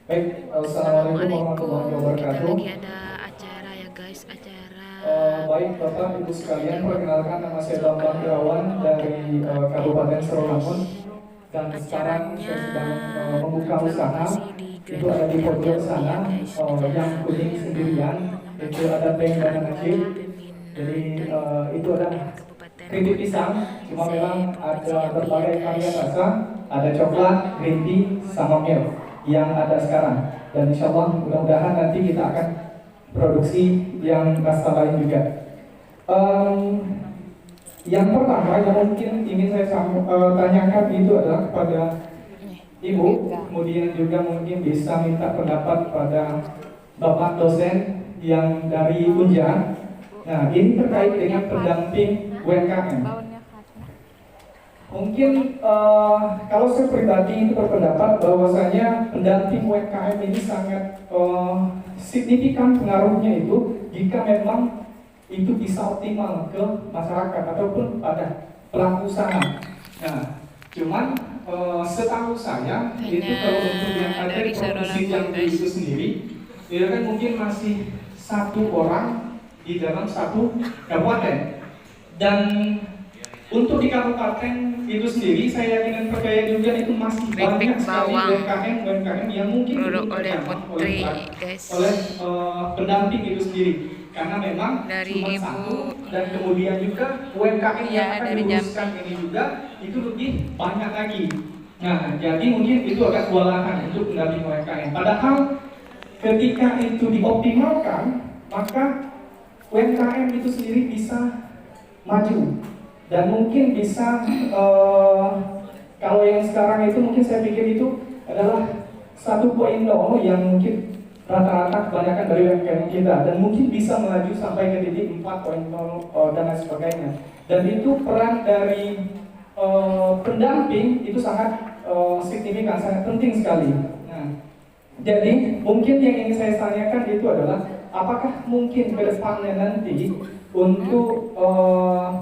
Baik, Assalamualaikum warahmatullahi Assalamualaikum. Kita wabarakatuh. lagi ada acara ya guys, acara Baik Bapak Ibu sekalian, video. perkenalkan nama saya Bambang Semoga Irawan dari oke Kabupaten dulu ya guys. Serawangun. Dan sekarang Acaranya saya sedang membuka usaha. berlokasi di Itu Grand ada di Hotel pojok Jambi sana, ya guys. Acara yang kuning sendirian. Itu ada Teng pembukaan dan Najib. para Jadi peminat itu ada dan kabupaten keripik kota pisang, cuma se memang Provinsi ada Jambi ya berbagai guys. varian rasa. Ada coklat, green tea, sama milk yang ada sekarang. Dan insya Allah mudah-mudahan nanti kita akan produksi yang rasa lain juga. Yang pertama yang mungkin ingin saya tanyakan itu adalah kepada Ibu, kemudian juga mungkin bisa minta pendapat pada Bapak dosen yang dari Unja. Nah, ini terkait dengan pendamping UMKM. Mungkin kalau saya pribadi itu berpendapat bahwasanya pendamping UMKM ini sangat signifikan pengaruhnya itu jika memang itu bisa optimal ke masyarakat ataupun pada pelaku usaha. Nah, cuman setahu saya itu kalau untuk yang ada Dari provinsi Sarawangun Jambi guys. itu sendiri, itu kan mungkin masih satu orang di dalam satu kabupaten. Dan untuk di kabupaten itu sendiri, saya yakin dan percaya juga itu masih banyak sekali Bawang UMKM yang mungkin produk belum oleh terjamah Putri guys. oleh pendamping itu sendiri. Karena memang Dari cuma Ibu satu, dan kemudian juga UMKM ya yang akan dari diuruskan Jambi. ini juga itu lebih banyak lagi. Nah, jadi mungkin itu agak kewalahan untuk pendamping UMKM. Padahal ketika itu dioptimalkan, maka UMKM itu sendiri bisa maju dan mungkin bisa kalau yang sekarang itu mungkin saya pikir itu adalah 1.0 yang mungkin rata-rata kebanyakan dari UMKM kita, dan mungkin bisa melaju sampai ke titik 4.0 dan lain sebagainya. Dan itu peran dari pendamping itu sangat signifikan, sangat penting sekali. Nah, jadi mungkin yang ingin saya tanyakan itu adalah apakah mungkin ke depannya nanti untuk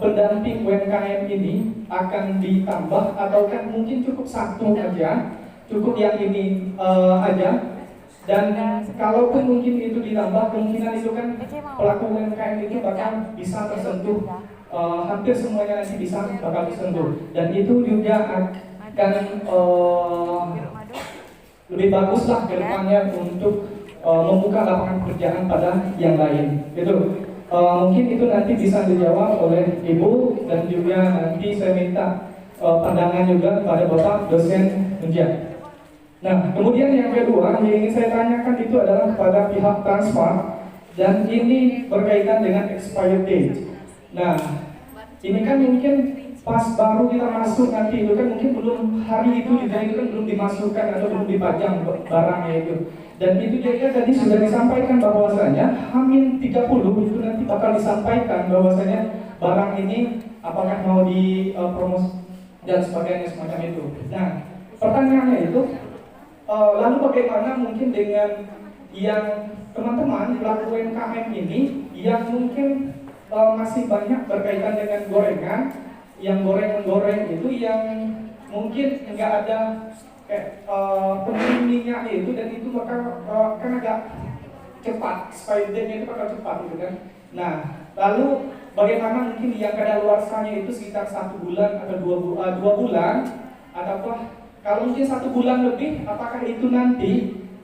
pendamping UMKM ini akan ditambah, ataukah mungkin cukup satu aja, cukup yang ini aja. Dan kalaupun mungkin itu ditambah, kemungkinan itu kan pelaku UMKM itu bakal bisa tersentuh, hampir semuanya nanti bisa bakal tersentuh, dan itu juga akan lebih baguslah ke depannya untuk membuka lapangan pekerjaan pada yang lain. Gitu. Mungkin itu nanti bisa dijawab oleh Ibu, dan juga nanti saya minta pandangan juga pada Bapak dosen Unja. Nah, kemudian yang kedua yang ingin saya tanyakan itu adalah kepada pihak Transmart, dan ini berkaitan dengan expired date. Nah, ini kan mungkin pas baru kita masuk nanti itu kan mungkin belum hari itu juga itu kan belum dimasukkan atau belum dipajang barangnya itu. Dan itu juga tadi sudah disampaikan bahwasanya Hamin 30 itu nanti bakal disampaikan bahwasanya barang ini apakah mau dipromosi dan sebagainya semacam itu. Nah, pertanyaannya itu lalu bagaimana mungkin dengan yang teman-teman pelaku UMKM ini yang mungkin masih banyak berkaitan dengan gorengan, yang goreng-goreng itu yang mungkin nggak ada pengering minyaknya itu, dan itu bakal kan agak cepat, spidernya itu bakal cepat gitu kan. Nah, lalu bagaimana mungkin yang kadaluarsanya itu sekitar 1 bulan atau 2 bulan, ataukah kalau mungkin 1 bulan lebih, apakah itu nanti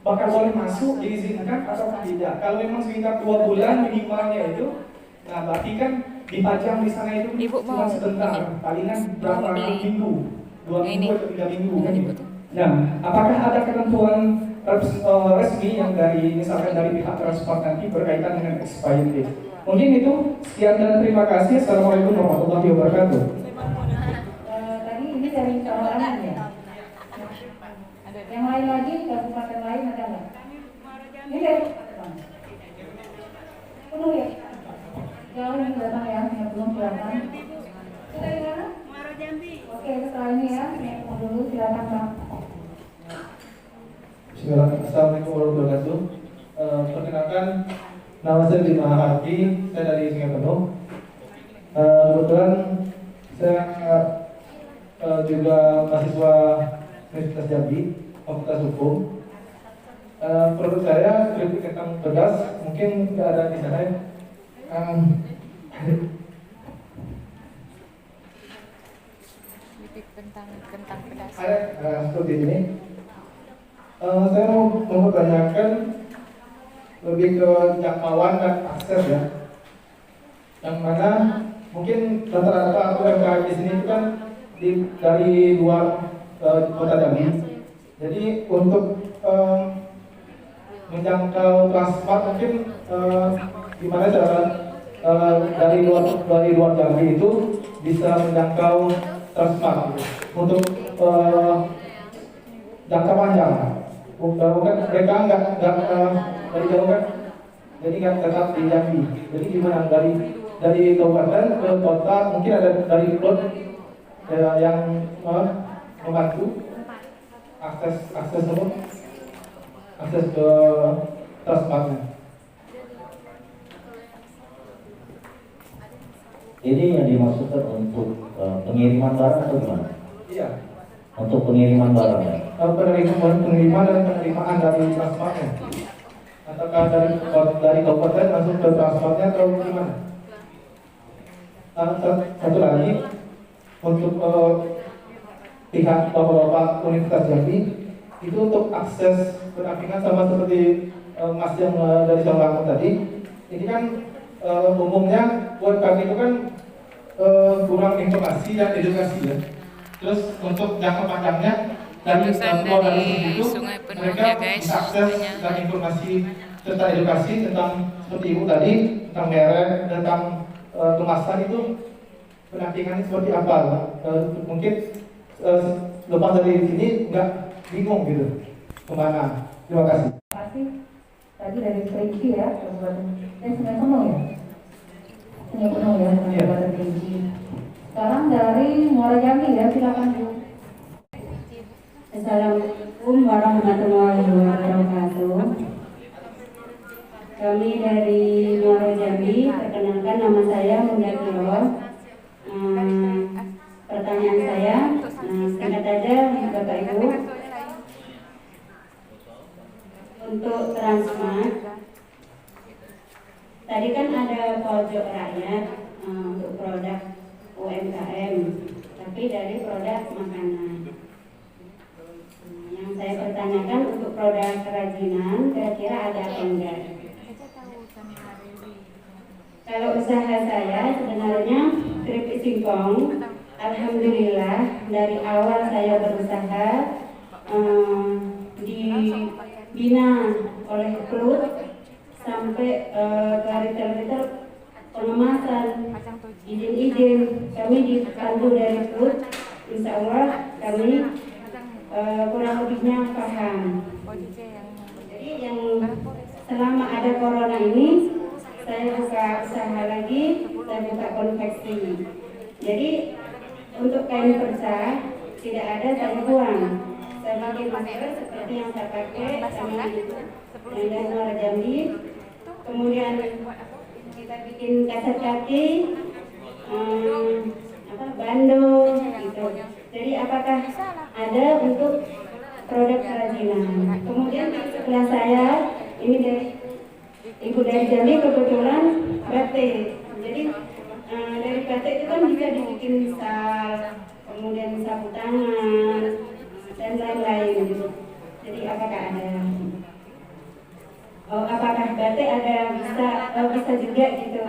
bakal boleh masuk diizinkan atau tidak? Kalau memang sekitar 2 bulan minimalnya itu, nah berarti kan dipajang di sana itu Ibu cuma mau sebentar, ini palingan mau berapa beli minggu, 2 minggu ini atau 3 minggu dengan kan? Ibu tuh. Nah, apakah ada ketentuan resmi yang dari misalkan dari pihak transport nanti berkaitan dengan expired date? Mungkin itu sekian dan terima kasih. Assalamualaikum warahmatullahi wabarakatuh. Tadi ini dari Sarawangun ya. Yang lain lagi kabupaten lain ada nggak? Ini dari penuh ya. Jauh yang datang ya, yang belum datang. Kita di mana? Oke, setelah ini ya, yang dulu silakan Bang. Bismillahirrahmanirrahim. Assalamualaikum warahmatullahi wabarakatuh. Perkenalkan, nama saya Bima Hardi, saya dari Sungai Penuh. Kebetulan saya juga mahasiswa Universitas Jambi, Fakultas Hukum. produk saya keripik kentang pedas, mungkin nggak ada di sana ya. Keripik kentang pedas. Seperti ini. Saya mau bertanyakan lebih ke jangkauan dan akses ya. Yang mana mungkin rata-rata UMKM di sini itu kan dari luar kota Jambi. Jadi untuk menjangkau Transmart mungkin gimana cara dari luar Jambi itu bisa menjangkau Transmart untuk jangka panjang. Bukan mereka nggak dari jauh kan, jadi nggak tetap di Jambi. Jadi gimana dari kabupaten ke kota mungkin ada dari klub yang membantu akses ke Transmartnya. Ini yang dimaksudkan untuk pengiriman barang atau gimana? Iya. Untuk pengiriman barang ya? Penerimaan dan penerimaan dari Transmartnya. Apakah dari kabupaten langsung ke Transmartnya atau gimana? Satu lagi untuk pihak bapak-bapak Universitas Jambi itu untuk akses pendampingan sama seperti Mas yang dari Songlango tadi. Ini kan umumnya buat kami itu kan kurang informasi dan edukasi ya. Terus untuk jangka panjangnya dari itu mereka bisa akses dan informasi tentang edukasi tentang seperti ibu tadi tentang merek, tentang kemasan itu pendampingannya seperti apa? Mungkin lepas dari sini nggak bingung gitu kemana. Terima kasih. Terima kasih. Tadi dari Perinci ya, Kabupaten Sungai Penuh ya? Sungai Penuh ya, Kabupaten Perinci. Sekarang dari Muara Jambi ya, silakan Bu. Assalamualaikum warahmatullahi wabarakatuh. Kami dari Muara Jambi, perkenalkan nama saya Munda Kilo. Pertanyaan saya, singkat aja Bapak Ibu. Untuk Transmart, tadi kan ada pojok rakyat untuk produk UMKM, tapi dari produk makanan. Yang saya pertanyakan untuk produk kerajinan, kira-kira ada apa enggak? Kalau usaha saya sebenarnya keripik singkong, alhamdulillah dari awal saya berusaha dibina oleh klub sampai ke retail-retail pengemasan, izin-izin kami dipandu dari klub. Insya Allah kami kurang lebihnya paham. Jadi yang selama ada corona ini saya buka usaha lagi, saya buka konveksi. Jadi untuk kain perca tidak ada saya buang. Saya bikin masker seperti yang saya pakai sama yang dari Muara Jambi. Kemudian kita bikin kaset kaki, bando gitu. Jadi apakah ada untuk produk kerajinan? Kemudian di sebelah saya ini dari Ibu dari Jambi kebetulan batik. Jadi dari batik itu kan bisa dibikin sal, kemudian sapu tangan dan lain-lain gitu. Jadi apakah ada? Apakah batik ada bisa juga gitu,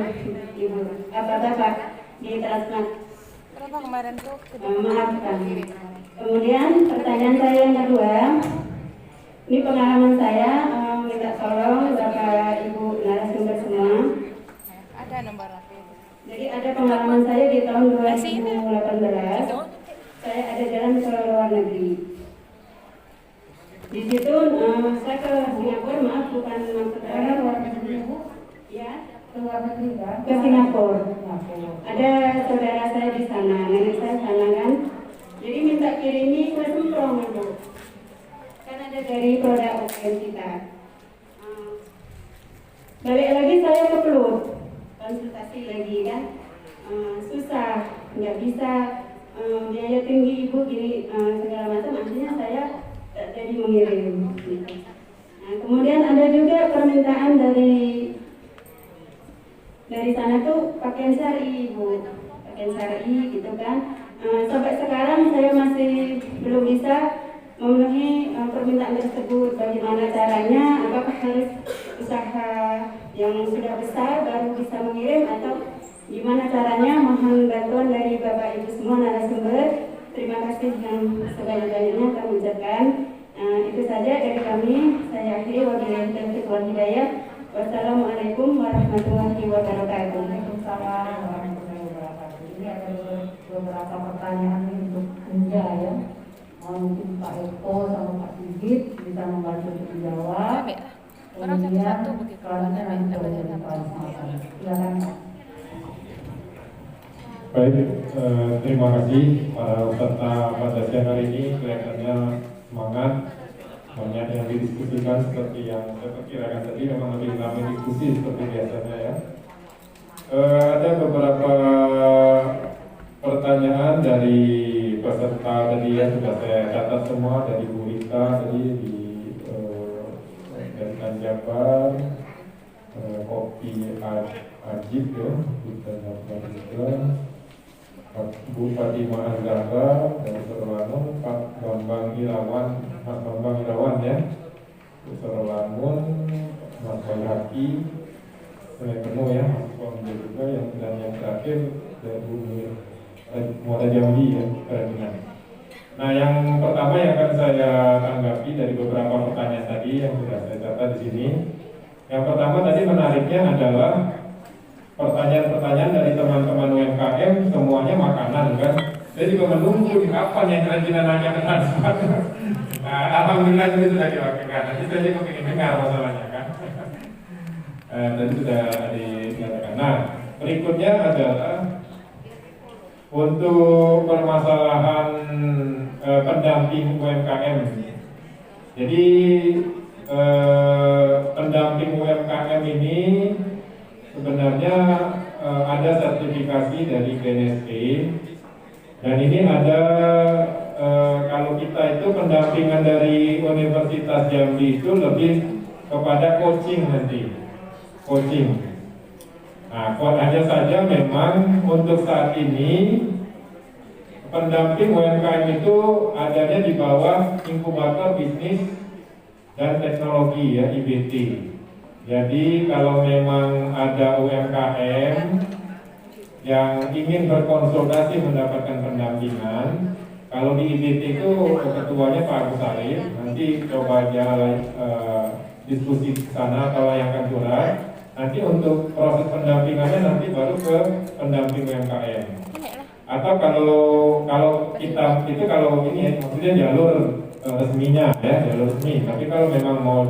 Ibu? Apa Bapak di Transmart? Maafkan. Kemudian pertanyaan saya yang kedua, ini pengalaman saya, minta tolong Bapak Ibu narasumber semua. Ada nomor HP. Jadi ada pengalaman saya di tahun 2018, saya ada jalan ke luar negeri. Di situ saya ke Singapura, maaf bukan maksud saya luar negeri, ya. Luar negeri kan? Ke Singapura. Ada saudara saya di sana, nenek saya sana kan. Jadi minta kirimi kue semprong itu. Kan ada dari produk UKM kita. Balik lagi saya ke Pelur, konsultasi lagi kan. Susah, nggak bisa, biaya tinggi Ibu gini segala macam. Akhirnya saya tak jadi mengirim. Gitu. Kemudian ada juga permintaan dari sana tuh pakaian syar'i, Bu, pakaian syar'i gitu kan. Sampai sekarang saya masih belum bisa memenuhi permintaan tersebut. Bagaimana caranya? Apakah harus usaha yang sudah besar baru bisa mengirim atau gimana caranya? Mohon bantuan dari Bapak Ibu semua narasumber. Terima kasih yang sebanyak-banyaknya kami ucapkan. Itu saja dari kami. Saya akhiri, wabillahi taufiq wal hidayah. Wassalamualaikum warahmatullahi wabarakatuh. Waalaikumsalam warahmatullahi wabarakatuh. Ini ada beberapa pertanyaan untuk Anja ya. Mungkin Pak Eko sama Pak Sigit bisa membantu untuk menjawab. Orang satu-satu begitu. Selanjutnya nanti oleh Pak Ismail. Silakan Pak. Baik, terima kasih para peserta pada siang hari ini. Kelihatannya semangat, banyak yang didiskusikan seperti yang saya perkirakan tadi, memang lebih ramai diskusi seperti biasanya ya. Ada beberapa pertanyaan dari peserta tadi ya, sudah saya catat semua, dari Bu Rita tadi dari Tanjabar, Kopi Ajib ya, kita dapat juga. Bu Fatimah Azhara dari Sorolangun, Pak Bambang Irawan, Mas Bambang Irawan ya, Bu Sorolangun, Mas Bayhaki, saya penuh ya, Mas Bambang juga dan yang terakhir dari Bu Muada Jambi ya, Kerajinan. Nah, yang pertama yang akan saya tanggapi dari beberapa pertanyaan tadi yang sudah saya catat di sini. Yang pertama tadi menariknya adalah pertanyaan-pertanyaan dari teman-teman UMKM semuanya makanan kan. Saya juga menunggu kapan yang kerajinan nanya ke transport. Nah, alhamdulillah itu sudah diwakilkan. Nanti saya juga ingin dengar masalahnya kan. Tadi sudah dikatakan. Nah, berikutnya adalah untuk permasalahan pendamping UMKM. Jadi pendamping UMKM ini sebenarnya ada sertifikasi dari BNSP dan ini ada kalau kita itu pendampingan dari Universitas Jambi itu lebih kepada coaching nanti, coaching. Nah, hanya saja memang untuk saat ini pendamping UMKM itu adanya di bawah inkubator bisnis dan teknologi ya, IBT. Jadi kalau memang ada UMKM yang ingin berkonsultasi mendapatkan pendampingan, kalau di IBT itu ketuanya Pak Agus Arif, nanti coba aja diskusi ke sana atau layangkan surat. Nanti untuk proses pendampingannya nanti baru ke pendamping UMKM. Atau kalau kita itu kalau ini ya, maksudnya jalur resminya ya, jalur resmi. Tapi kalau memang mau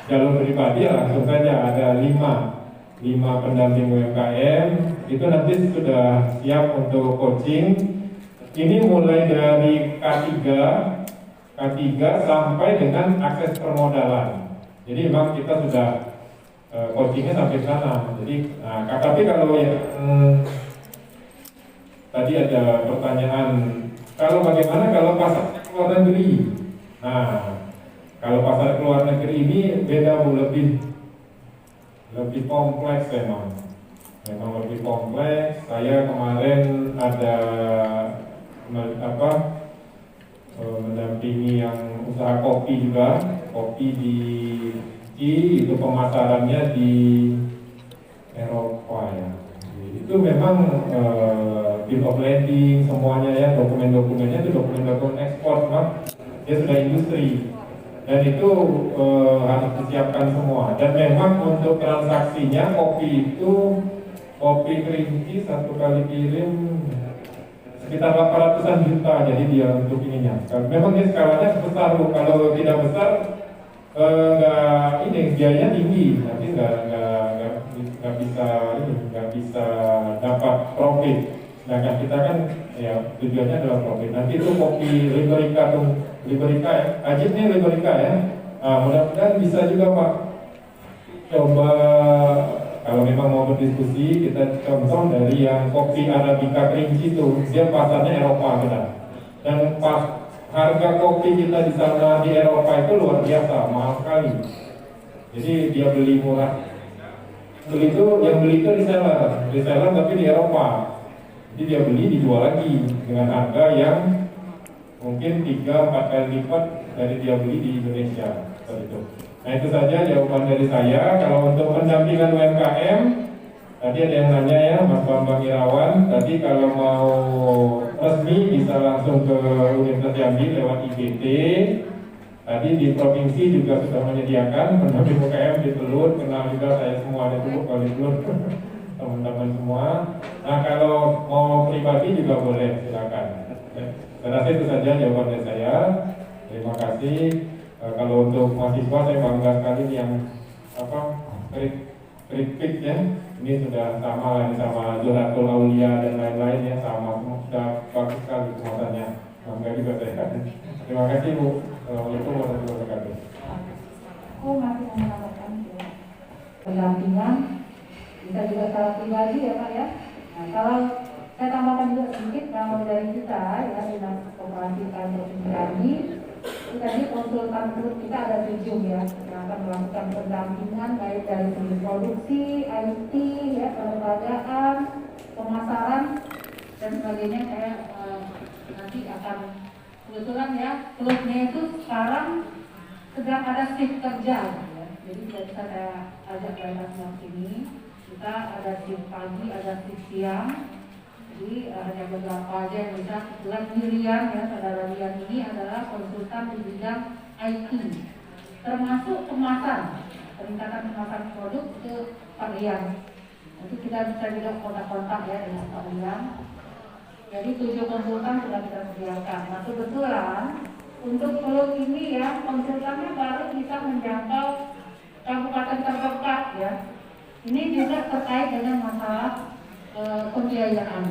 jalur pribadi ya langsung saja ada 5 pendamping UMKM itu nanti sudah siap untuk coaching. Ini mulai dari K3 sampai dengan akses permodalan. Jadi memang kita sudah coachingnya sampai sana. Jadi, tapi kalau ya tadi ada pertanyaan, kalau bagaimana kalau pasar luar negeri? Nah, kalau pasar luar negeri ini beda Bu, lebih kompleks memang lebih kompleks. Saya kemarin ada mendampingi yang usaha kopi juga, kopi di itu pemasarannya di Eropa ya. Itu memang bill of lading semuanya ya, dokumen-dokumennya itu dokumen-dokumen ekspor, dia sudah industri. Dan itu harus disiapkan semua. Dan memang untuk transaksinya kopi itu, kopi kerinci satu kali kirim sekitar 800-an juta. Jadi dia untuk ininya. Memang dia skalanya besar. Kalau tidak besar, biayanya tinggi. Nanti nggak bisa dapat profit. Sedangkan kita kan ya tujuannya adalah profit. Nanti itu kopi Liberica ya, Ajib nih Liberica ya. Mudah-mudahan bisa juga Pak. Coba kalau memang mau berdiskusi, kita contoh dari yang kopi Arabica kerinci itu, dia pasarnya Eropa benar. Dan harga kopi kita di sana di Eropa itu luar biasa, mahal sekali. Jadi dia beli murah, yang beli itu reseller tapi di Eropa. Jadi dia beli dijual lagi dengan harga yang mungkin 3-4 kali lipat dari dia beli di Indonesia. Seperti itu. Nah itu saja jawaban dari saya. Kalau untuk pendampingan UMKM, tadi ada yang nanya ya, Mas Bambang Irawan. Tadi kalau mau resmi bisa langsung ke Universitas Jambi lewat IGT. Tadi di provinsi juga sudah menyediakan pendamping UMKM di Telur. Kenal juga saya semua di Telur, kalau di Telur teman-teman semua. Nah kalau mau pribadi juga boleh, silakan. Saya rasa itu saja jawaban dari saya. Terima kasih. Kalau untuk mahasiswa saya bangga sekali yang kritik ya. Ini sudah sama Zuratul Aulia dan lain-lain ya, sama sudah bagus sekali kemasannya. Bangga juga saya. Terima kasih Bu. Assalamualaikum warahmatullahi wabarakatuh. Aku masih mau menambahkan pendampingan bisa juga secara pribadi ya Pak ya. Nah, kalau saya tambahkan juga sedikit, kalau dari kita ya Dinas Koperasi UKM Provinsi Jambi, tadi konsultan grup kita ada 7 ya yang akan melakukan pendampingan baik dari segi produksi, IT, ya pelembagaan, pemasaran dan sebagainya. Saya nanti akan kebetulan ya klubnya itu sekarang sedang ada shift kerja ya. Jadi tidak bisa saya ajak mereka semua sini. Kita ada shift pagi, ada shift siang. Jadi hanya beberapa aja yang bisa. Kebetulan Miriam ya, saudara Miriam ini adalah konsultan di bidang IT, termasuk kemasan, peningkatan kemasan produk ke Pak Rian. Nanti kita bisa juga kontak-kontak ya dengan Pak Rian. Jadi 7 konsultan sudah kita sediakan. Nah kebetulan untuk klub ini ya konsultannya baru bisa menjangkau kabupaten terdekat ya. Ini juga terkait dengan masalah pembiayaan.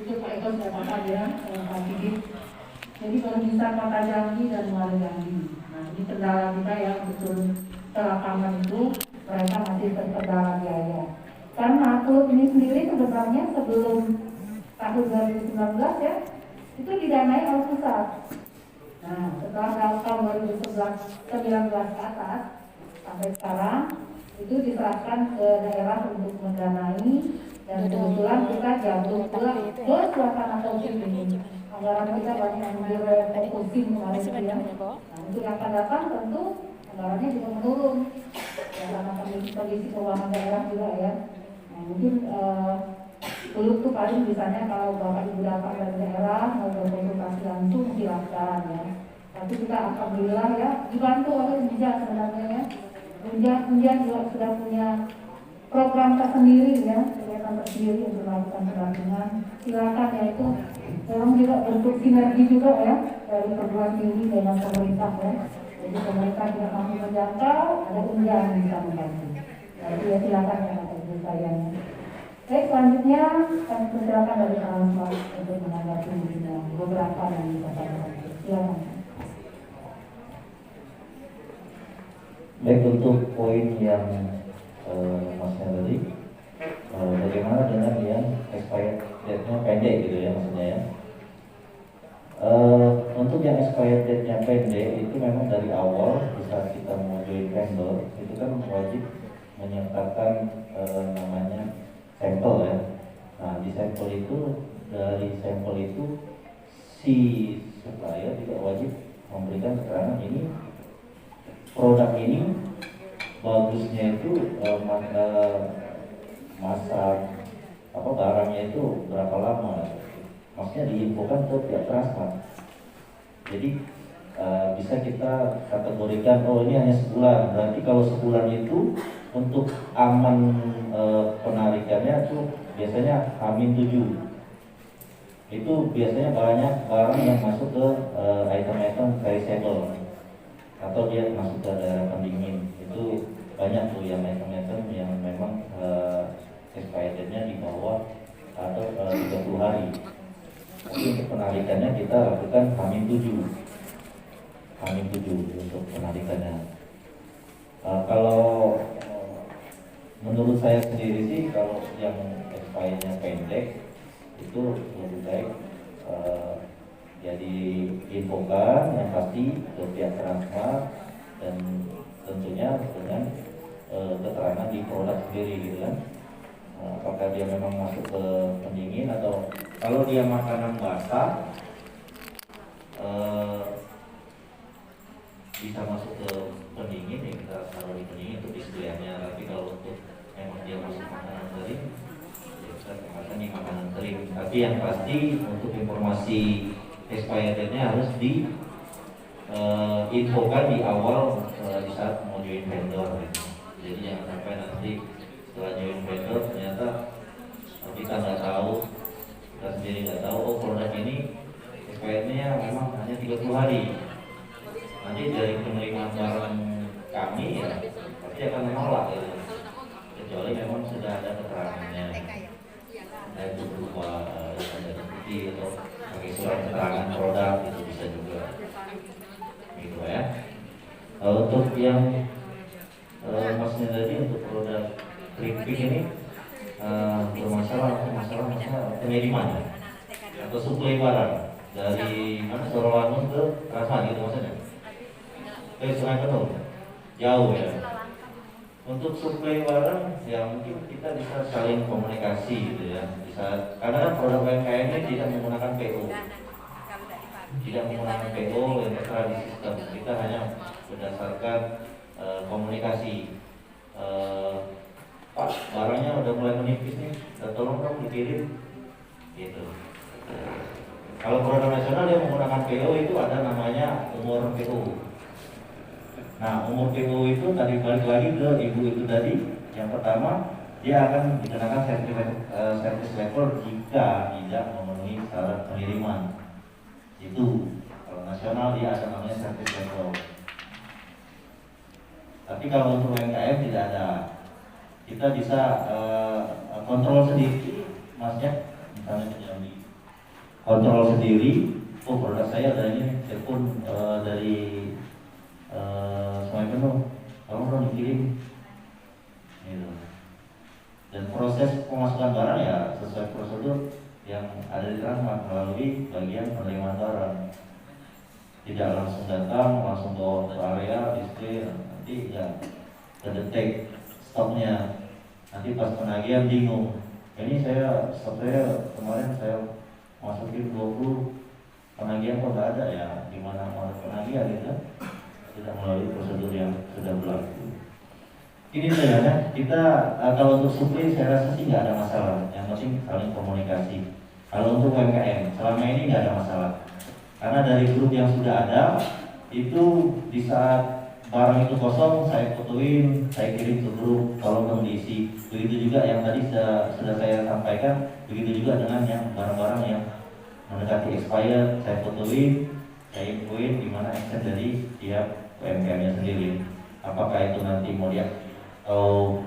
Itu Pak Eko sudah katakan ya, Pak Sigit. Jadi baru bisa Kota Jambi dan Muara Jambi. Nah ini kendala kita ya betul lapangan itu mereka masih terkendala biaya. Karena klub ini sendiri sebenarnya sebelum tahun 2019 ya itu didanai oleh pusat. Nah setelah tahun 2019 ke atas sampai sekarang itu diserahkan ke daerah untuk mendanai, dan kebetulan kita jatuh ke suasana COVID ini. Anggaran kita banyak yang direfokusin kemarin ya. Nah untuk yang akan datang tentu anggarannya juga menurun ya, karena kondisi keuangan daerah juga ya. Nah mungkin dulu tuh paling misalnya kalau Bapak Ibu datang dari daerah mau berkonsultasi langsung silakan ya. Tapi kita alhamdulillah ya dibantu oleh Unja sebenarnya ya. Unja juga sudah punya program tersendiri ya, kegiatan tersendiri untuk melakukan pendampingan. Silakan ya, itu memang juga bentuk sinergi juga ya dari perguruan tinggi dengan pemerintah ya. Jadi pemerintah tidak mampu menjangkau, ada Unja yang bisa membantu. Jadi ya silakan ya Bapak Ibu sekalian. Baik, selanjutnya kami persilakan dari Alfa untuk menanggapi beberapa yang disampaikan. Silakan. Baik, untuk poin yang Mas Henry, bagaimana dengan yang expired date-nya pendek gitu ya maksudnya ya. Untuk yang expired date-nya pendek itu memang dari awal saat kita mau join vendor itu kan wajib menyertakan namanya sampel ya. Nah di sampel itu, dari sampel itu si supplier juga wajib memberikan keterangan ini produk ini bagusnya itu masa barangnya itu berapa lama, maksudnya diinfokan ke pihak transmart. Jadi bisa kita kategorikan oh ini hanya sebulan, berarti kalau sebulan itu untuk aman penarikannya itu biasanya H-7. Itu biasanya banyak barang yang masuk ke item-item perishable atau dia masuk ke daerah pendingin. Itu banyak tuh yang item-item yang memang expired date-nya di bawah atau 30 hari. Tapi untuk penarikannya kita lakukan H-7 untuk penarikannya. Kalau menurut saya sendiri sih kalau yang expirednya pendek itu lebih baik jadi infokan yang pasti ke pihak transmart dan ke tentunya dengan keterangan di produk sendiri gitu kan. Apakah dia memang masuk ke pendingin atau kalau dia makanan basah bisa masuk ke pendingin ya kita taruh di pendingin untuk disediaannya. Tapi kalau untuk memang dia masuk makanan kering ya kita kemaskan di makanan kering. Tapi yang pasti untuk informasi expired date-nya harus di infokan di awal di saat mau join vendor gitu. Jadi jangan sampai nanti setelah join vendor ternyata kita nggak tahu, kita sendiri nggak tahu oh produk ini expirednya memang hanya 30 hari. Nanti dari penerimaan barang kami ya pasti akan menolak ya. Kecuali memang sudah ada keterangannya, itu berupa ada bukti atau pakai surat keterangan produk itu bisa juga gitu ya. Untuk yang maksudnya tadi untuk produk keripik ini bermasalah pengiriman ya? Atau suplai barang dari mana Sorowangun ke Rasman gitu maksudnya ke Sungai Penuh jauh ya. Untuk suplai barang ya mungkin kita bisa saling komunikasi gitu ya, bisa karena produk UMKM ini tidak menggunakan PO, tidak menggunakan PO yang tertera di sistem. Kita hanya berdasarkan komunikasi. Pak, barangnya udah mulai menipis nih, tolong dong dikirim gitu. Kalau produk nasional dia menggunakan PO itu ada namanya umur PO. Nah, umur PO itu tadi balik lagi ke ibu itu tadi. Yang pertama, dia akan dikenakan service level jika tidak memenuhi syarat pengiriman. Itu kalau nasional dia ada namanya service level. Tapi kalau untuk UMKM tidak ada. Kita bisa kontrol sendiri, maksudnya misalnya kontrol sendiri. Oh produk saya ada ini, telepon dari Sungai Penuh, tolong dikirim. Gitu. Dan proses pemasukan barang ya sesuai prosedur yang ada di Transmart melalui bagian penerimaan barang. Tidak langsung datang, langsung bawa ke area display, nanti ya terdetek stoknya. Nanti pas penagihan bingung. Ini stok saya kemarin saya masukin 20 penagihan kok nggak ada ya, gimana mau penagihan gitu? Tidak melalui prosedur yang sudah berlaku. Ini sebenarnya kita kalau untuk suplai saya rasa sih nggak ada masalah. Yang penting saling komunikasi. Kalau untuk UMKM selama ini nggak ada masalah. Karena dari grup yang sudah ada itu di saat barang itu kosong saya fotoin, saya kirim ke grup, tolong dong diisi. Begitu juga yang tadi sudah saya sampaikan, begitu juga dengan yang barang-barang yang mendekati expired, saya fotoin, saya infoin di mana action dari tiap UMKM-nya sendiri. Apakah itu nanti mau dia atau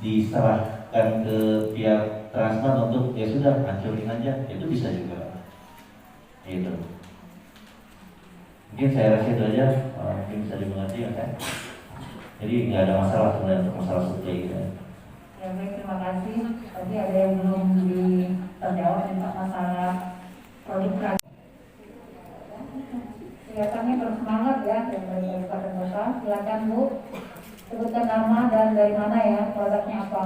diserahkan ke pihak Transmart untuk ya sudah hancurin aja, itu bisa juga. Gitu. Mungkin saya rasa itu aja, mungkin bisa dimengerti ya kan. Jadi nggak ada masalah sebenarnya untuk masalah suplai gitu. Ya baik, terima kasih. Tadi ada yang belum terjawab tentang masalah produk kreatif. Kelihatannya bersemangat ya dari Kabupaten Kota. Silakan Bu, sebutkan nama dan dari mana ya, produknya apa.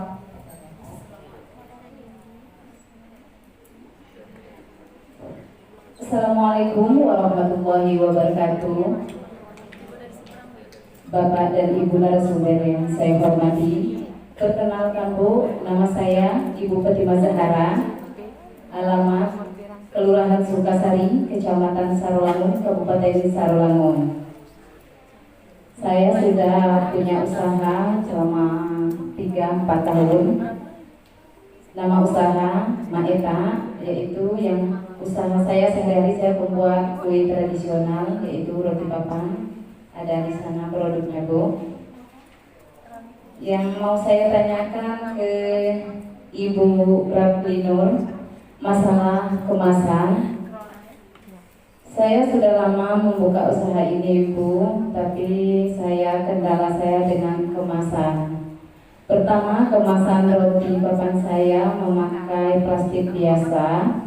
Assalamualaikum warahmatullahi wabarakatuh. Bapak dan Ibu narasumber yang saya hormati, perkenalkan Bu, nama saya Ibu Fatimah Zahara, alamat Kelurahan Sukasari, Kecamatan Sarolangun, Kabupaten Sarolangun. Saya sudah punya usaha selama 3-4 tahun. Nama usaha Maeta, yaitu yang usaha saya sehari-hari saya membuat kue tradisional, yaitu roti papan. Ada di sana produknya Bu. Yang mau saya tanyakan ke Ibu Raplinur masalah kemasan. Saya sudah lama membuka usaha ini Bu, tapi kendala saya dengan kemasan. Pertama, kemasan roti papan saya memakai plastik biasa.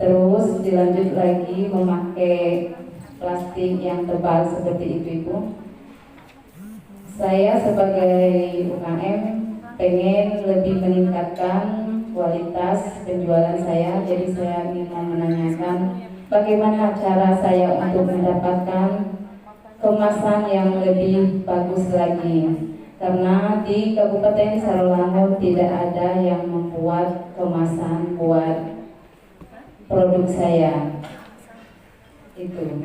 Terus dilanjut lagi memakai plastik yang tebal seperti itu Ibu. Saya sebagai UKM pengen lebih meningkatkan kualitas penjualan saya, jadi saya ingin menanyakan bagaimana cara saya untuk mendapatkan kemasan yang lebih bagus lagi, karena di Kabupaten Sarolangun tidak ada yang membuat kemasan buat produk saya itu.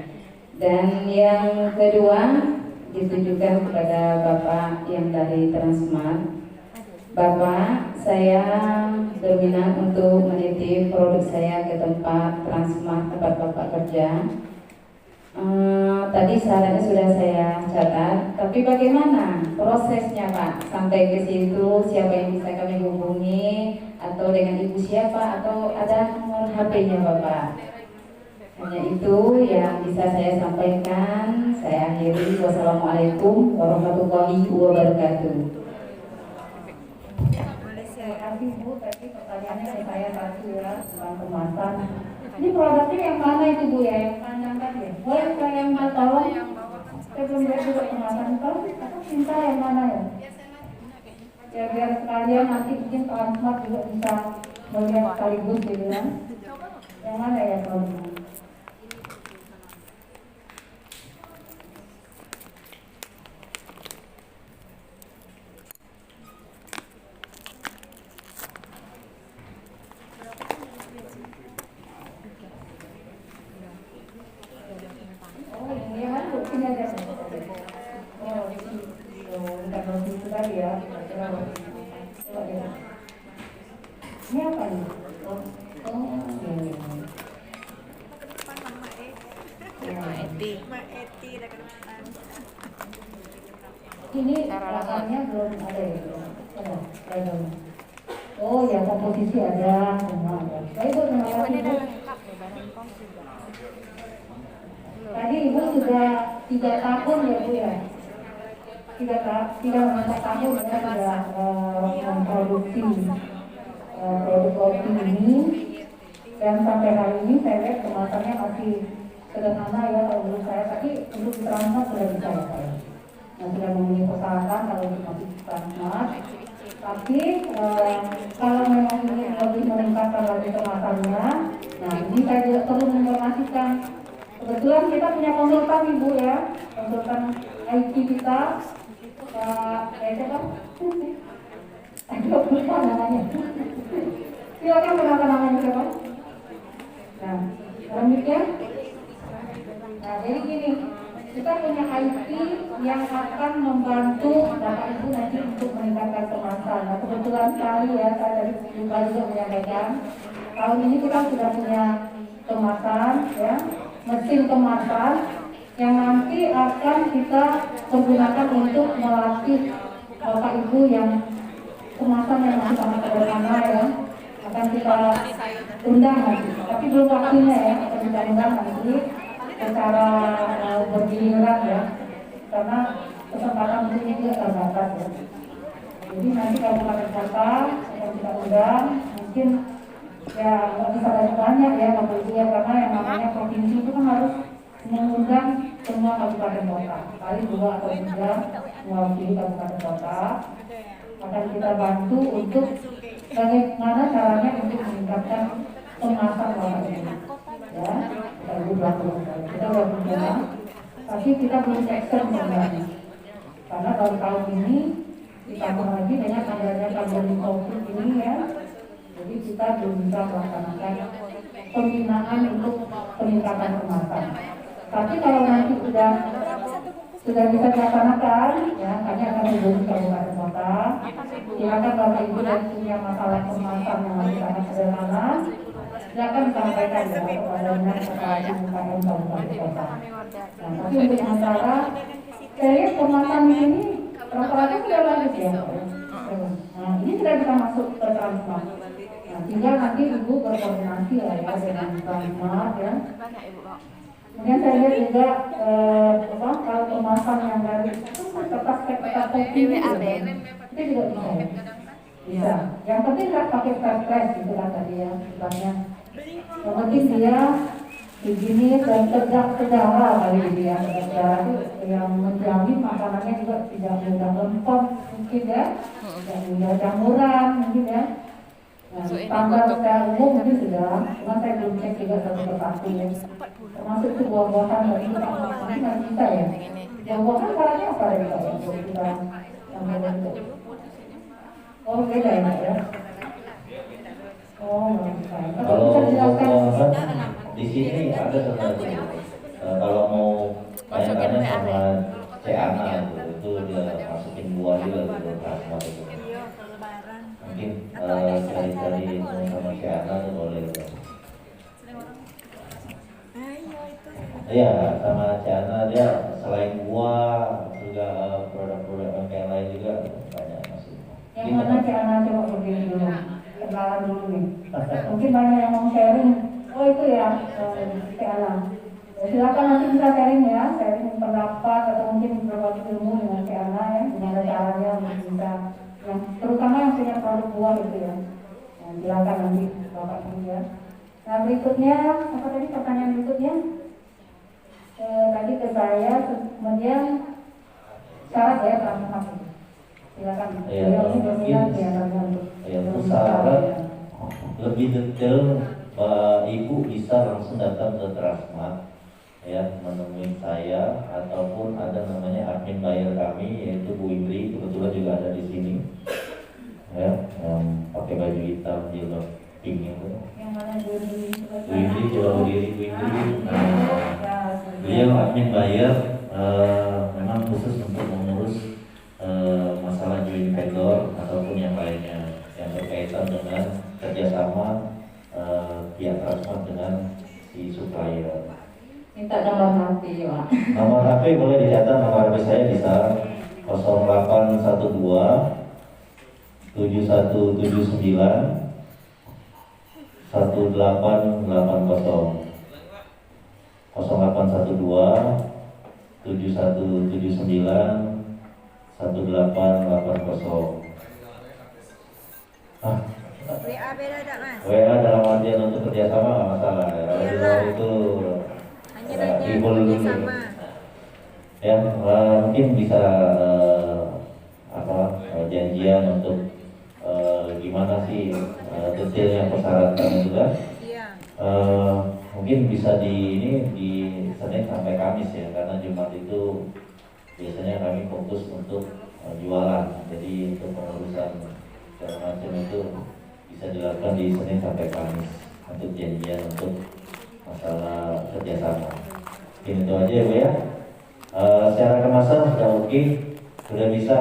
Dan yang kedua ditujukan kepada Bapak yang dari Transmart. Bapak, saya berminat untuk menitip produk saya ke tempat Transmart, tempat Bapak kerja. Tadi syaratnya sudah saya catat, tapi bagaimana prosesnya Pak sampai ke situ? Siapa yang bisa kami hubungi, atau dengan ibu siapa, atau ada nomor HP-nya Bapak? Hanya itu yang bisa saya sampaikan. Saya akhiri. Wassalamualaikum warahmatullahi wabarakatuh. Terima kasih Bu, tadi pertanyaannya saya satu ya tentang kemasan. Ini produknya yang mana itu Bu ya? Yang panjang tadi ya? Boleh saya yang mau tolong? Saya belum lihat juga kemasan itu. Atau cinta yang mana ya? Ya biar sekalian nanti mungkin Transmart juga bisa melihat sekaligus gitu kan. Yang mana ya produknya? Oh ini ya kan sini aja. Oh bukan roti itu tadi ya. Coba ya. Ini apa nih? Oh ini. Ini rasanya belum ada ya. Ada. Oh ya komposisi ada semua ada. Baik Bu, terima kasih Bu. Tadi Ibu sudah 3 tahun ya Bu ya. 3 tahun ya sudah memproduksi produk kopi ini, dan sampai hari ini saya lihat kemasannya masih sederhana ya kalau menurut saya, tapi untuk Transmart sudah bisa ya saya. Nah, sudah memenuhi persyaratan kalau untuk masuk Transmart. Tapi kalau memang ingin lebih meningkatkan lagi kemasannya, nah ini saya juga perlu menginformasikan. Kebetulan kita punya konsultan Ibu ya, konsultan IT kita, siapa? Aduh, lupa namanya. Silakan kenalkan namanya siapa? Nah, selanjutnya. Nah, jadi gini, kita punya IT yang akan membantu Bapak Ibu nanti untuk meningkatkan kemasan. Nah, kebetulan sekali ya, saya tadi juga menyampaikan, tahun ini kita sudah punya kemasan, ya, mesin kemasan yang nanti akan kita pergunakan untuk melatih Bapak Ibu yang kemasan yang masih sangat sederhana ya, akan kita undang nanti, tapi belum waktunya ya, akan kita undang nanti secara bergiliran ya, karena kesempatan ini juga terbatas ya. Jadi nanti kabupaten kota akan kita undang, mungkin ya nggak bisa banyak ya Bapak Ibu ya, karena yang namanya provinsi itu kan harus mengundang semua kabupaten kota, kali 2 atau 3 mewakili kabupaten kota. Akan kita bantu untuk bagaimana caranya untuk meningkatkan kemasan Bapak Ibu ya. Kita belum mencoba, tapi kita belum action sebenarnya, karena baru tahun ini ditambah lagi dengan adanya pandemi COVID ini ya, jadi kita belum bisa melaksanakan pembinaan untuk peningkatan kemasan. Tapi kalau nanti sudah bisa dilaksanakan ya, kami akan hubungi kabupaten kota. Silakan Bapak Ibu yang punya masalah kemasan yang masih sangat sederhana, silakan sampaikan ya kepada Dinas Kepala UKM Kabupaten Kota. Nah, tapi untuk sementara saya lihat kemasan di sini rata-rata sudah bagus ya. Nah, ini sudah bisa masuk ke Transmart. Nah, tinggal nanti Ibu berkoordinasi lah ya dengan Transmart ya. Kemudian saya lihat juga kalau kemasan yang dari kertas kopi itu juga bisa ya. Bisa. Yang penting nggak pakai kertas gitu kan tadi ya, bukannya. Yang penting dia higienis dan sejahtera kali ini ya. Sejahtera itu yang menjamin makanannya juga tidak mudah lempeng mungkin ya, tidak mudah jamuran mungkin ya. Nah, standar secara umum mungkin sudah, cuma saya belum cek juga satu persatu ya. Termasuk itu buah-buahan dari kita mungkin nggak bisa ya. Buah-buahan caranya apa ya Pak ya? Untuk kita yang beda itu. Oh beda ya Pak ya. Oh nggak bisa. Kalau Bisa dijelaskan. buah-buahan di sini ada sebenarnya. Kalau mau tanya-tanya sama Ceana itu dia masukin buah juga gitu transmat itu. Mungkin cari-cari sama Ceana tuh boleh gitu. Iya, sama Ceana dia selain buah juga produk-produk yang lain juga banyak masih. Yang mana Ciana coba berdiri dulu, kenalan dulu nih. Mungkin banyak yang mau sharing. Oh itu ya, Ciana. Ya, silakan nanti bisa sharing ya, sharing pendapat atau mungkin berbagi ilmu dengan Ciana ya, gimana caranya untuk bisa, yang terutama yang punya produk buah itu ya. Nah, silakan nanti Bapak dulu ya. Nah berikutnya, apa tadi pertanyaan berikutnya? Tadi ke saya, kemudian syarat ya transmat. Silakan. Ya, Ini berminat ya ya, untuk syarat lebih detail Ibu bisa langsung datang ke Transmart ya, menemui saya ataupun ada namanya admin buyer kami yaitu Bu Indri, kebetulan juga ada di sini ya, yang pakai baju hitam jilbab pink itu. Yang mana Bu Indri? Bu Indri coba berdiri Bu Indri. Beliau admin buyer memang khusus untuk mengurus masalah joint vendor ataupun yang lainnya yang berkaitan dengan kerjasama pihak Transmart dengan si supplier. Minta nomor HP Pak. Nomor HP boleh dicatat, nomor HP saya bisa 0812 7179 1880 0812 7179 1880. WA beda tak mas? WA dalam artian untuk kerjasama nggak masalah ya. Kalau itu Hanya nanya dihibur dulu. sama. Ya, mungkin bisa janjian untuk gimana sih detailnya persyaratan itu kan? Iya. Mungkin bisa di Senin sampai Kamis ya, karena Jumat itu biasanya kami fokus untuk jualan, jadi untuk pengurusan segala macam itu bisa dilakukan di Senin sampai Kamis untuk janjian untuk masalah kerjasama. Mungkin itu aja ya Bu ya. Secara kemasan sudah oke, sudah bisa.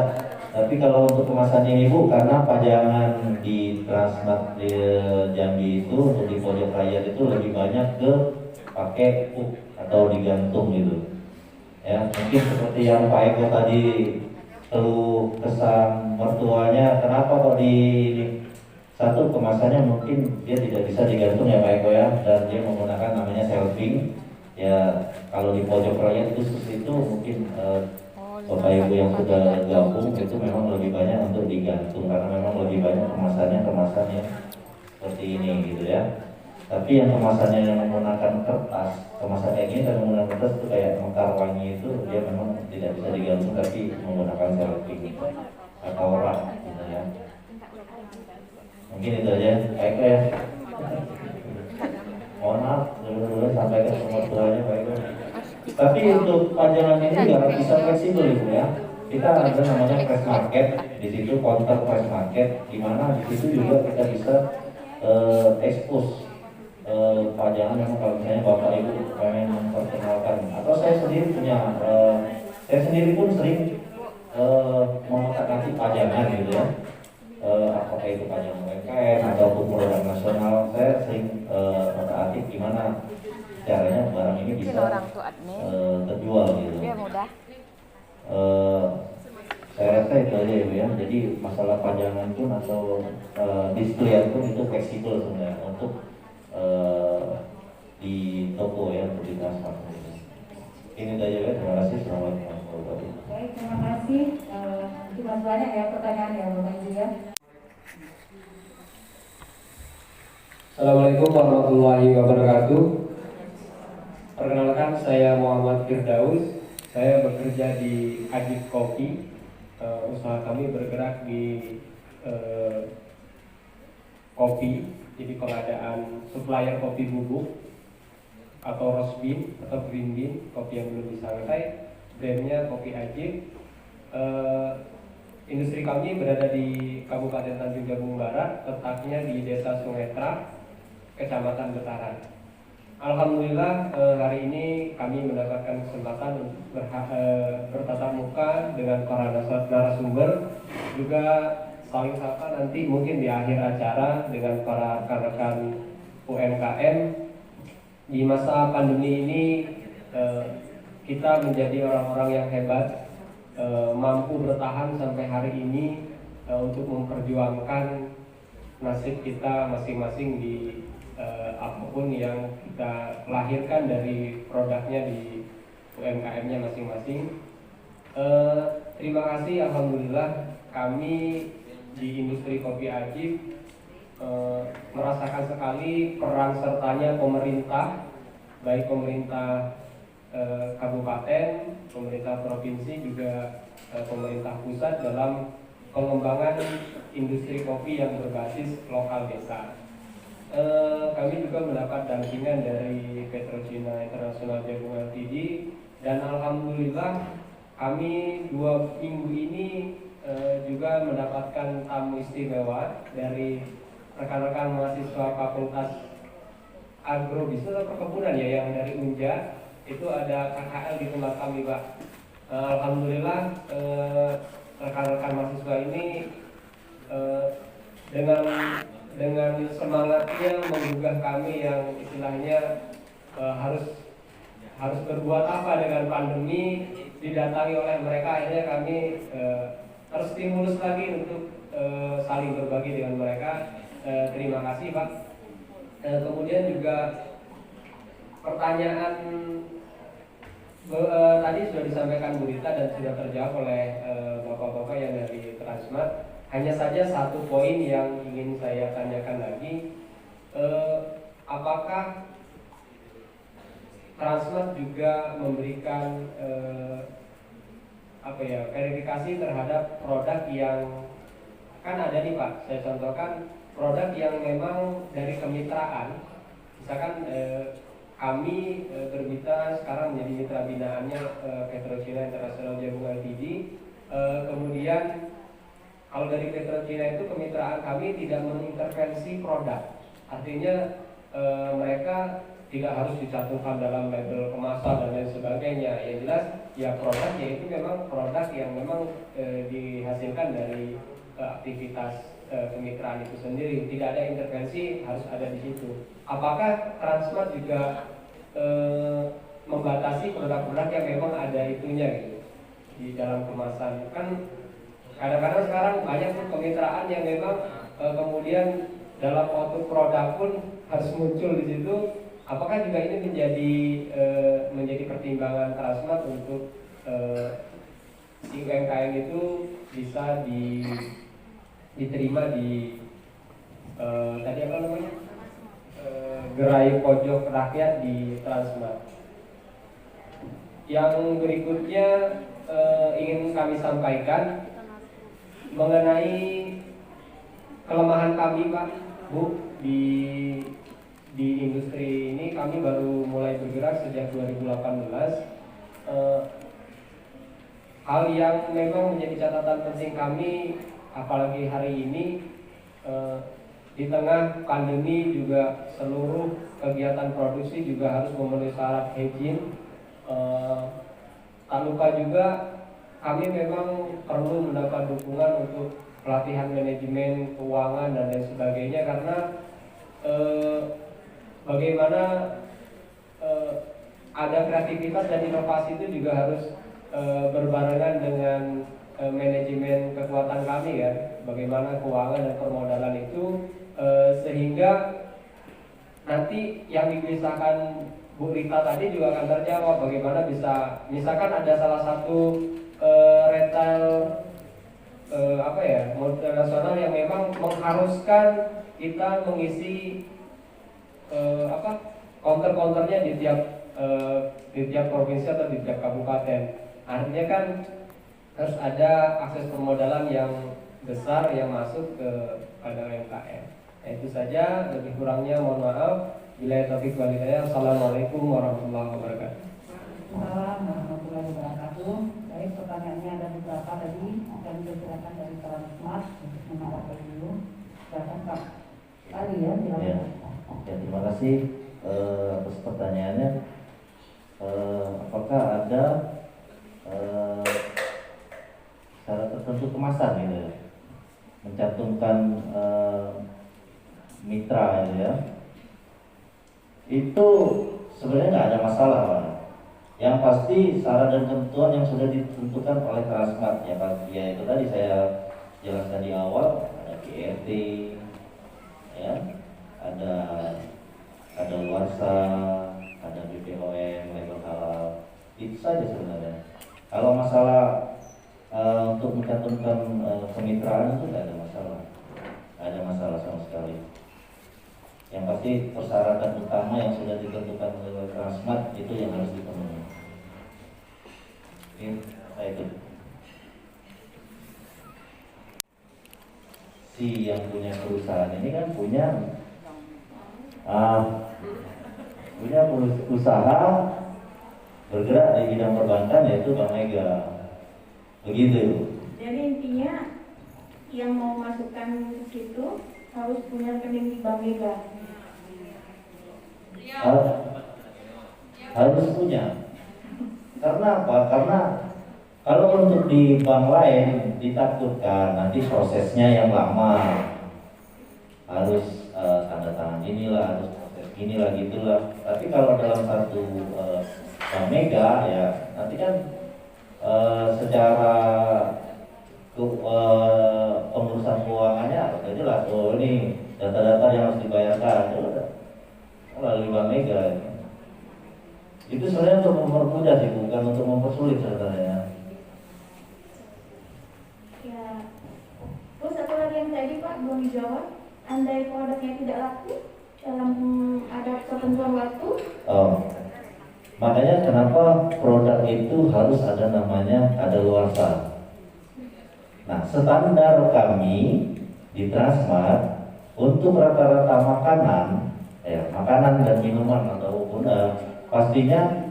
Tapi kalau untuk kemasan ini Bu, karena pajangan di Transmart di Jambi itu untuk di pojok layar itu lebih banyak ke pakai hook atau digantung gitu. Ya, mungkin seperti yang Pak Eko tadi keluh kesah mertuanya, kenapa kok di satu kemasannya mungkin dia tidak bisa digantung ya Pak Eko ya, dan dia menggunakan namanya shelving. Ya, kalau di pojok layar khusus itu mungkin Bapak Ibu yang sudah gabung itu memang lebih banyak untuk digantung karena memang lebih banyak kemasan yang seperti ini gitu ya. Tapi yang kemasannya yang menggunakan kertas, kemasan kayak gini dan menggunakan kertas itu kayak mekar wangi itu dia memang tidak bisa digantung tapi menggunakan shelving atau rak gitu ya. Mungkin itu aja, baik ya. Mohon maaf, dulu sampaikan ke mertuanya baik. Tapi untuk pajangan ini juga bisa fleksibel Ibu ya. Kita ada namanya press market, di situ counter press market, di mana di situ juga kita bisa expose pajangan memang kalau misalnya Bapak Ibu pengen memperkenalkan. Atau saya sendiri punya, saya sendiri pun sering mengotak-atik pajangan gitu ya. Apakah itu pajangan UMKM ataupun produk nasional, saya sering otak-atik gimana caranya barang ini bisa terjual gitu. Biar mudah. Saya rasa itu aja Ibu ya. Jadi masalah pajangan pun atau display pun itu fleksibel sebenarnya untuk di toko ya, untuk di Transmart. Ini aja ya. Terima kasih. Assalamualaikum warahmatullahi wabarakatuh. Baik, terima kasih. Itu masih banyak ya pertanyaan ya Bapak Ibu ya. Assalamualaikum warahmatullahi wabarakatuh. Perkenalkan, saya Muhammad Firdaus. Saya bekerja di Ajib Kopi. Usaha kami bergerak di kopi, jadi pengadaan supplier kopi bubuk atau roast bean atau green bean, kopi yang belum disangrai. Brandnya Kopi Ajib. Industri kami berada di Kabupaten Tanjung Jabung Barat, letaknya di Desa Sungetra, Kecamatan Betaran. Alhamdulillah hari ini kami mendapatkan kesempatan untuk bertatap muka dengan para narasumber, juga saling sapa nanti mungkin di akhir acara dengan para rekan-rekan UMKM. Di masa pandemi ini kita menjadi orang-orang yang hebat, mampu bertahan sampai hari ini untuk memperjuangkan nasib kita masing-masing di apapun yang kita lahirkan dari produknya di UMKM-nya masing-masing. Terima kasih, alhamdulillah kami di industri kopi Ajib merasakan sekali peran sertanya pemerintah, baik pemerintah kabupaten, pemerintah provinsi, juga pemerintah pusat dalam pengembangan industri kopi yang berbasis lokal desa. Kami juga mendapat dampingan dari Petrochina International Jabung Ltd, dan alhamdulillah kami 2 minggu ini juga mendapatkan tamu istimewa dari rekan-rekan mahasiswa Fakultas Agrobisnis atau Perkebunan ya, yang dari Unja. Itu ada KKL di tempat kami, Pak. Alhamdulillah rekan-rekan mahasiswa ini dengan semangatnya menggugah kami yang istilahnya harus berbuat apa dengan pandemi, didatangi oleh mereka. Akhirnya kami terstimulus lagi untuk saling berbagi dengan mereka. Terima kasih, Pak. Kemudian juga pertanyaan tadi sudah disampaikan Bu Rita dan sudah terjawab oleh bapak-bapak yang dari Transmart. Hanya saja satu poin yang ingin saya tanyakan lagi, apakah Transmart juga memberikan verifikasi terhadap produk yang kan ada nih, Pak. Saya contohkan produk yang memang dari kemitraan, misalkan kami bermitra sekarang menjadi mitra binaannya Petrochina International Jabung Ltd. Kemudian kalau dari Petrochina itu kemitraan kami tidak mengintervensi produk, artinya mereka tidak harus dicantumkan dalam label kemasan dan lain sebagainya. Yang jelas ya produk yaitu memang produk yang memang dihasilkan dari aktivitas kemitraan itu sendiri, tidak ada intervensi harus ada di situ. Apakah Transmart juga membatasi produk-produk yang memang ada itunya gitu di dalam kemasan? Kan kadang-kadang sekarang banyak tuh kemitraan yang memang kemudian dalam output produk pun harus muncul di situ. Apakah juga ini menjadi pertimbangan Transmart untuk si UMKM itu bisa diterima di tadi apa namanya gerai pojok rakyat di Transmart? Yang berikutnya ingin kami sampaikan mengenai kelemahan kami, Pak, Bu, di industri ini. Kami baru mulai bergerak sejak 2018. Hal yang memang menjadi catatan penting kami, apalagi hari ini di tengah pandemi juga seluruh kegiatan produksi juga harus memenuhi syarat hygiene. Tak lupa juga kami memang perlu mendapat dukungan untuk pelatihan manajemen keuangan dan lain sebagainya, karena bagaimana ada kreativitas dan inovasi itu juga harus berbarengan dengan manajemen kekuatan kami ya, bagaimana keuangan dan permodalan itu sehingga nanti yang dipisahkan Bu Rita tadi juga akan terjawab, bagaimana bisa misalkan ada salah satu retail multinasional yang memang mengharuskan kita mengisi counter-counternya di tiap di tiap provinsi atau di tiap kabupaten. Artinya kan harus ada akses permodalan yang besar yang masuk ke pada UMKM. Nah, itu saja, lebih kurangnya mohon maaf. Bila taufiq wal hidayah. Assalamualaikum warahmatullahi wabarakatuh. Assalamualaikum warahmatullahi wabarakatuh. Baik, pertanyaannya ada beberapa tadi akan dipersilakan dari Transmart untuk menanggapi dulu. Silakan Pak Ali ya, silakan. Ya, ya terima kasih atas pertanyaannya. Apakah ada syarat tertentu kemasan gitu ya, mencantumkan mitra gitu ya? Itu sebenarnya nggak ada masalah Pak. Yang pasti syarat dan ketentuan yang sudah ditentukan oleh Transmart ya Pak. Ya itu tadi saya jelaskan di awal, ada GRT, ya, ada luarsa, ada BPOM, label halal, itu saja sebenarnya. Kalau masalah untuk mencantumkan kemitraan itu tidak ada masalah, tidak ada masalah sama sekali. Yang pasti persyaratan utama yang sudah ditentukan oleh Transmart itu yang harus dipenuhi. Ini saya itu. Si yang punya perusahaan ini kan punya usaha bergerak di bidang perbankan, yaitu Bank Mega. Begitu. Jadi intinya yang mau masukkan ke situ harus punya rekening di Bank Mega. Harus punya. Karena apa? Karena kalau untuk di bank lain ditakutkan nanti prosesnya yang lama, harus tanda tangan inilah, harus proses inilah gitulah. Tapi kalau dalam satu Bank Mega ya nanti kan secara pengurusan keuangannya sudah jelas. Oh ini data-data yang harus dibayarkan, melalui Bank Mega. Itu sebenarnya untuk mempermudah sih, bukan untuk mempersulit sebenarnya. Ya. Terus satu lagi yang tadi Pak belum dijawab, andai produknya tidak laku dalam ada ketentuan waktu. Oh, makanya kenapa produk itu harus ada namanya kadaluarsa. Nah, standar kami di Transmart untuk rata-rata makanan, makanan dan minuman atau pastinya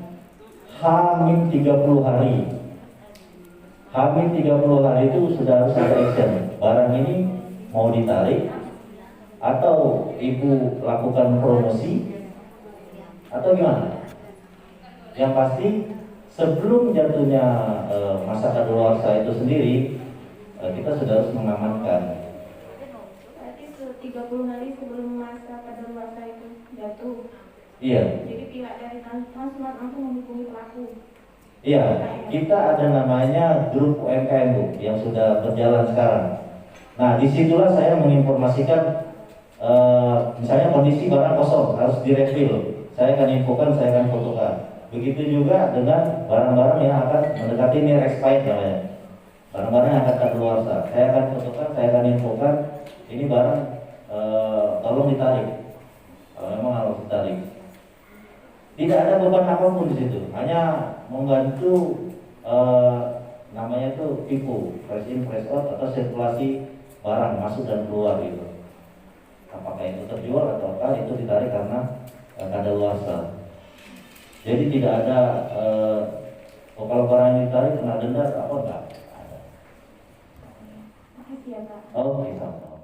H-30 hari. H-30 hari itu sudah harus ada action. Barang ini mau ditarik atau ibu lakukan promosi atau gimana? Yang pasti sebelum jatuhnya masa kadaluarsa itu sendiri, kita sudah harus mengamankan. Berarti 30 hari sebelum masa kadaluarsa itu jatuh. Iya. Jadi pihak dari Transmart langsung menghubungi pelaku. Iya, kita ada namanya grup UMKM Bu, yang sudah berjalan sekarang. Nah, disitulah saya menginformasikan, misalnya kondisi barang kosong harus direview. Saya akan infokan, saya akan fotokan. Begitu juga dengan barang-barang yang akan mendekati near expired namanya. Barang-barang yang akan kadaluarsa, saya akan fotokan, saya akan infokan. Ini barang tolong ditarik. Kalau memang harus ditarik. Tidak ada beban apapun di situ, hanya membantu namanya itu FIFO, fresh in fresh out, atau sirkulasi barang masuk dan keluar gitu. Apakah itu terjual atau itu ditarik karena kadaluarsa. Jadi tidak ada kalau barang yang ditarik kena denda apa enggak ada. Makasih ya Pak. Oke, sama.